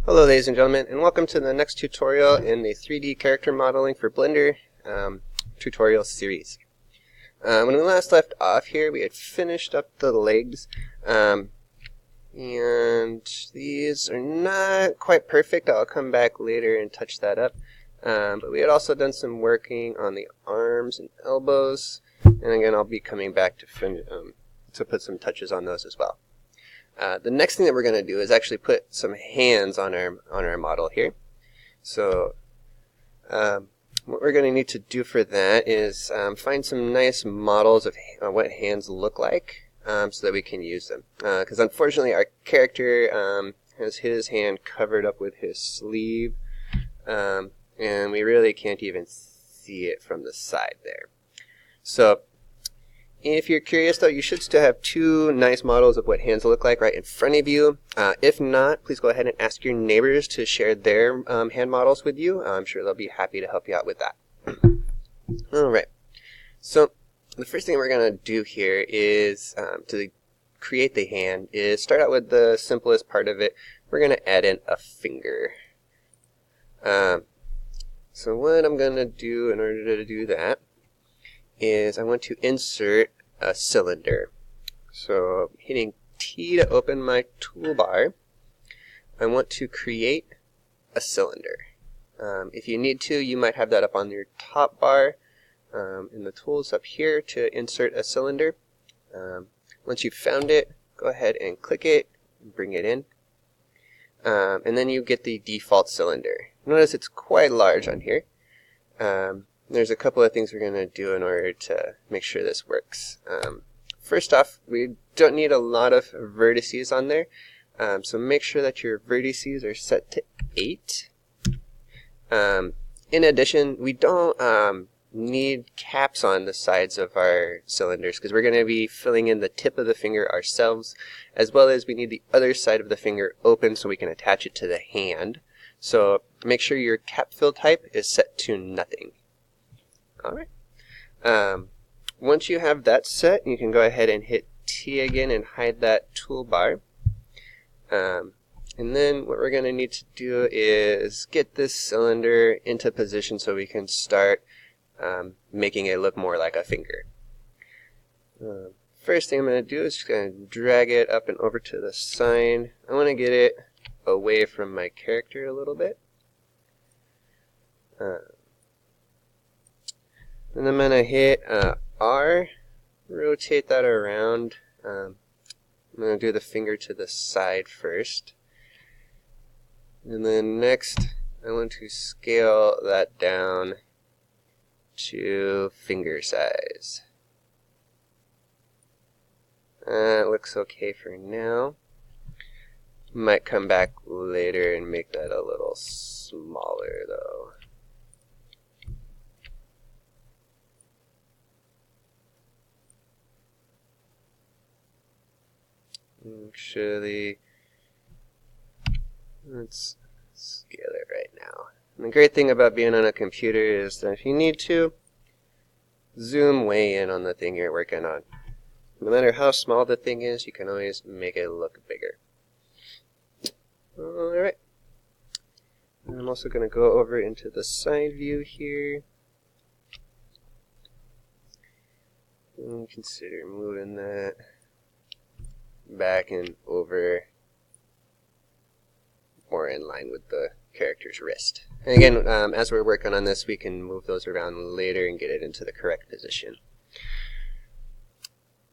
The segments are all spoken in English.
Hello ladies and gentlemen, and welcome to the next tutorial in the 3D character modeling for Blender tutorial series. When we last left off here, we had finished up the legs, and these are not quite perfect. I'll come back later and touch that up. But we had also done some working on the arms and elbows, and again I'll be coming back to put some touches on those as well. The next thing that we're going to do is actually put some hands on our model here. So what we're going to need to do for that is find some nice models of what hands look like so that we can use them. Because unfortunately our character has his hand covered up with his sleeve, and we really can't even see it from the side there. So if you're curious, though, you should still have two nice models of what hands look like right in front of you. If not, please go ahead and ask your neighbors to share their hand models with you. I'm sure they'll be happy to help you out with that. Alright, so the first thing we're going to do here is, to create the hand, is start out with the simplest part of it. We're going to add in a finger. So what I'm going to do in order to do that is I want to insert a cylinder. So hitting T to open my toolbar, I want to create a cylinder. If you need to, you might have that up on your top bar in the tools up here to insert a cylinder. Once you've found it, go ahead and click it and bring it in. And then you get the default cylinder. Notice it's quite large on here. There's a couple of things we're going to do in order to make sure this works. First off, we don't need a lot of vertices on there, so make sure that your vertices are set to 8. In addition, we don't need caps on the sides of our cylinders because we're going to be filling in the tip of the finger ourselves, as well as we need the other side of the finger open so we can attach it to the hand. So make sure your cap fill type is set to nothing. Alright. Once you have that set, you can go ahead and hit T again and hide that toolbar. And then what we're going to need to do is get this cylinder into position so we can start making it look more like a finger. First thing I'm going to do is just going to drag it up and over to the side. I want to get it away from my character a little bit. And I'm going to hit R, rotate that around. I'm going to do the finger to the side first. And then next, I want to scale that down to finger size. It looks okay for now. Might come back later and make that a little smaller though. Actually, let's scale it right now. And the great thing about being on a computer is that if you need to, zoom way in on the thing you're working on. No matter how small the thing is, you can always make it look bigger. Alright. I'm also going to go over into the side view here. And consider moving that back and over more in line with the character's wrist. And again, as we're working on this, we can move those around later and get it into the correct position.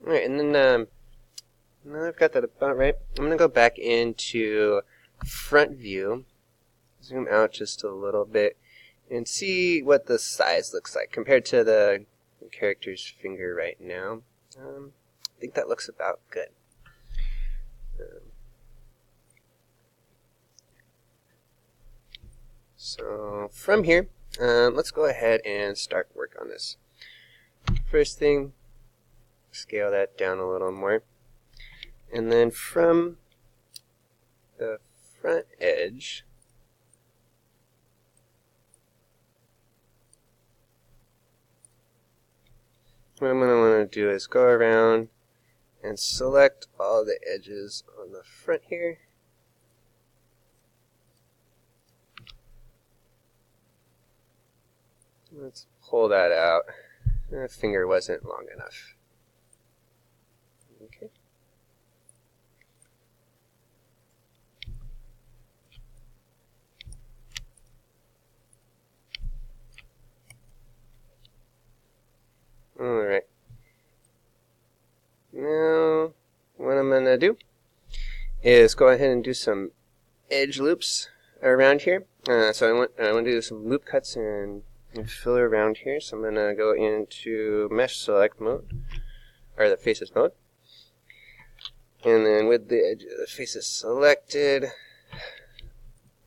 Alright, and then now I've got that about right. I'm going to go back into front view, zoom out just a little bit, and see what the size looks like compared to the character's finger right now. I think that looks about good. So from here, let's go ahead and start work on this. First thing, scale that down a little more. And then from the front edge, what I'm going to want to do is go around and select all the edges on the front here Let's pull that out. The finger wasn't long enough. Okay. Alright. Now, what I'm going to do is go ahead and do some edge loops around here. So I want to do some loop cuts and fill around here. So I'm going to go into mesh select mode, or the faces mode. And then with the edge of the faces selected,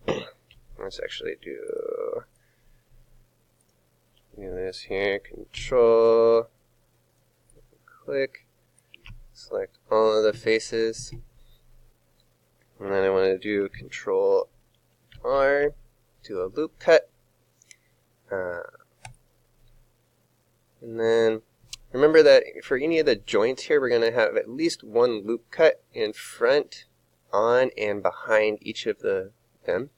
let's actually do this here. Control, click, select all of the faces. And then I want to do Control R, do a loop cut. And then remember that for any of the joints here, we're going to have at least one loop cut in front, on, and behind each of them. So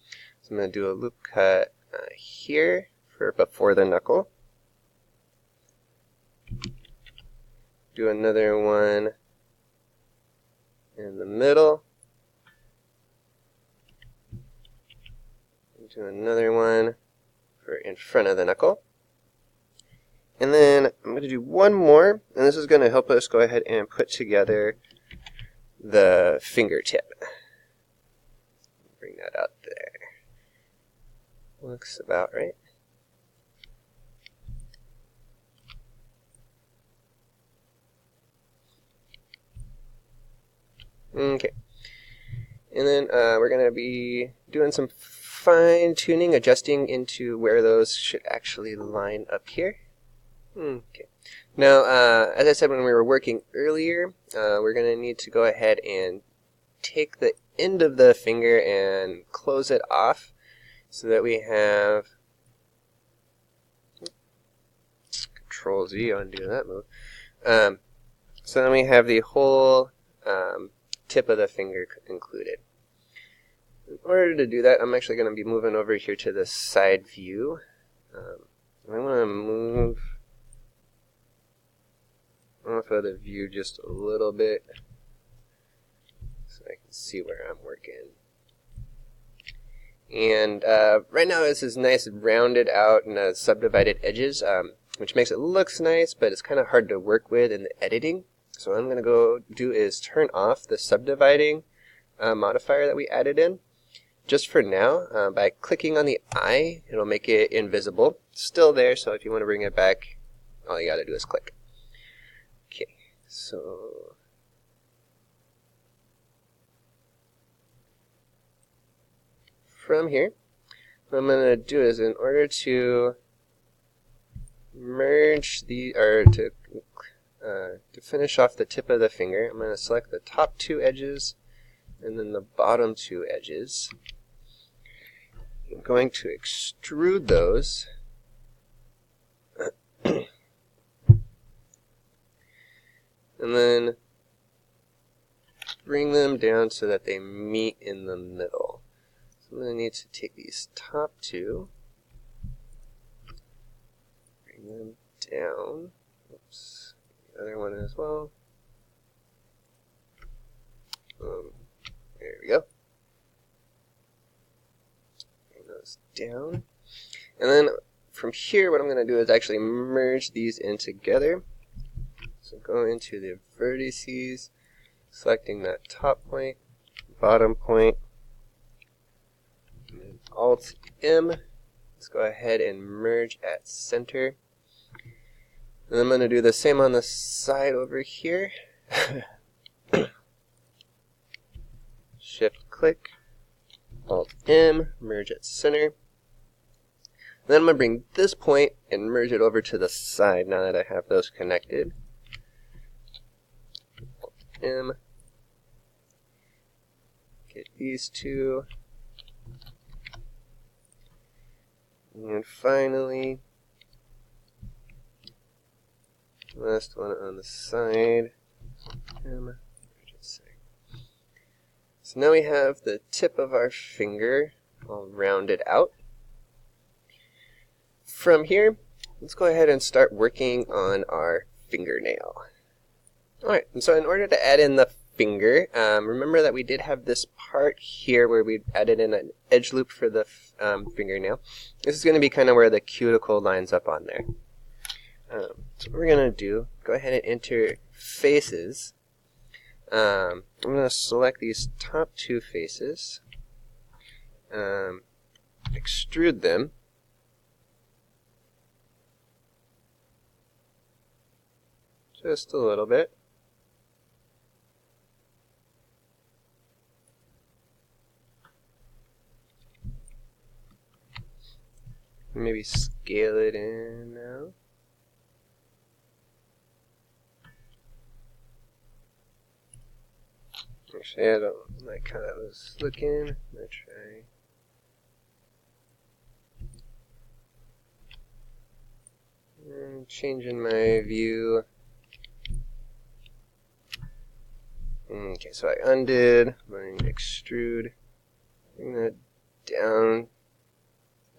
I'm going to do a loop cut here for before the knuckle. Do another one in the middle. Do another one for in front of the knuckle. And then I'm going to do one more, and this is going to help us go ahead and put together the fingertip. Bring that out there. Looks about right. Okay. And then we're going to be doing some fine-tuning, adjusting into where those should actually line up here. Okay. Now, as I said when we were working earlier, we're going to need to go ahead and take the end of the finger and close it off so that we have Control Z, undo that move. So then we have the whole tip of the finger included. In order to do that, I'm actually going to be moving over here to the side view. I want to move off of the view just a little bit so I can see where I'm working. And right now this is nice rounded out and subdivided edges, which makes it looks nice, but it's kind of hard to work with in the editing. So what I'm going to go do is turn off the subdividing modifier that we added in. Just for now, by clicking on the eye, it'll make it invisible. It's still there, so if you want to bring it back, all you got to do is click. Okay, so from here, what I'm going to do is, in order to merge the, or to finish off the tip of the finger, I'm going to select the top two edges and then the bottom two edges. I'm going to extrude those. And then bring them down so that they meet in the middle. So I'm going to need to take these top two, bring them down. Oops, the other one as well. There we go. Bring those down. And then from here, what I'm going to do is actually merge these in together. So go into the vertices, selecting that top point, bottom point, and then Alt-M. Let's go ahead and merge at center. And I'm going to do the same on the side over here. Shift-click, Alt-M, merge at center. And then I'm going to bring this point and merge it over to the side now that I have those connected. M. Get these two. And finally, last one on the side. M. So now we have the tip of our finger all rounded out. From here, let's go ahead and start working on our fingernail. Alright, and so in order to add in the finger, remember that we did have this part here where we added in an edge loop for the fingernail. This is going to be kind of where the cuticle lines up on there. So what we're going to do, go ahead and enter faces. I'm going to select these top two faces, extrude them, just a little bit. Maybe scale it in now. Actually, I don't like how that was looking. I'm going to try. And changing my view. Okay, so I undid. I'm going to extrude. Bring that down.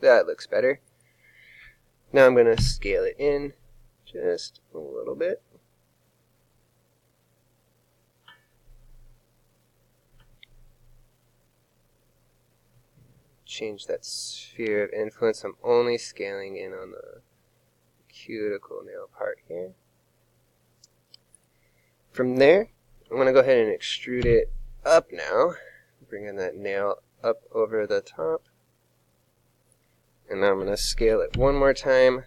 That looks better. Now I'm going to scale it in just a little bit. Change that sphere of influence. I'm only scaling in on the cuticle nail part here. From there, I'm going to go ahead and extrude it up now. Bringing that nail up over the top. And now I'm going to scale it one more time.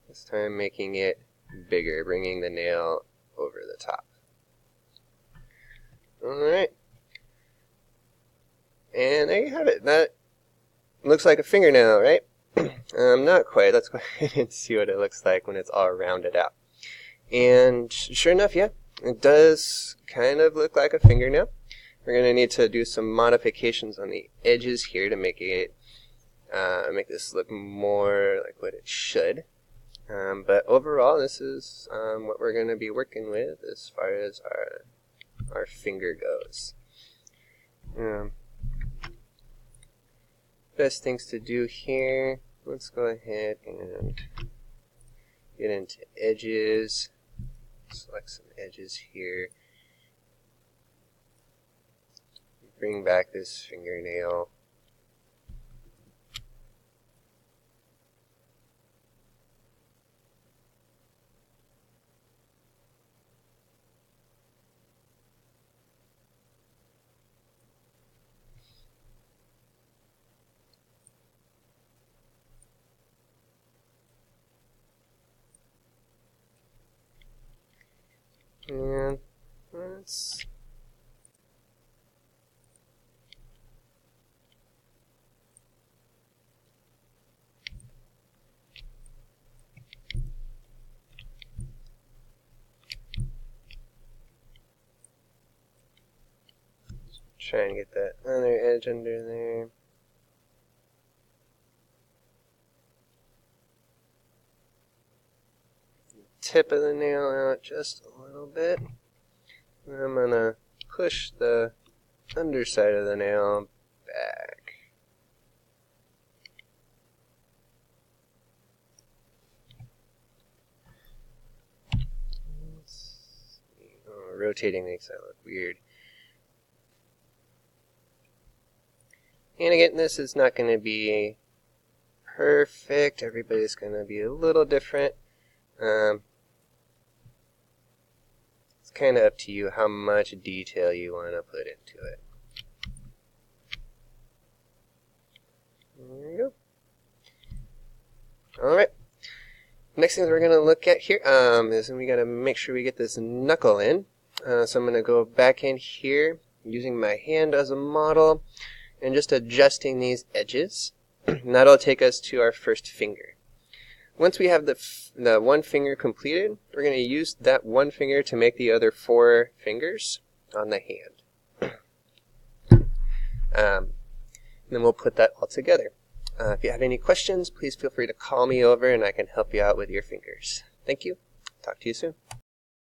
This time making it bigger, bringing the nail over the top. Alright. And there you have it. That looks like a fingernail, right? Not quite. Let's go ahead and see what it looks like when it's all rounded out. And sure enough, yeah, it does kind of look like a fingernail. We're going to need to do some modifications on the edges here to make it make this look more like what it should. But overall, this is what we're going to be working with as far as our finger goes. Best things to do here, let's go ahead and get into edges. Select some edges here. Bring back this fingernail. And let's try and get that other edge under there. Tip of the nail out just a little bit. And I'm going to push the underside of the nail back. Oh, rotating makes that look weird. And again, this is not going to be perfect. Everybody's going to be a little different. It's kind of up to you how much detail you want to put into it. There you go. Alright. Next thing we're going to look at here is we got to make sure we get this knuckle in. So I'm going to go back in here using my hand as a model and just adjusting these edges. And that'll take us to our first finger. Once we have the one finger completed, we're going to use that one finger to make the other 4 fingers on the hand. Then we'll put that all together. If you have any questions, please feel free to call me over and I can help you out with your fingers. Thank you. Talk to you soon.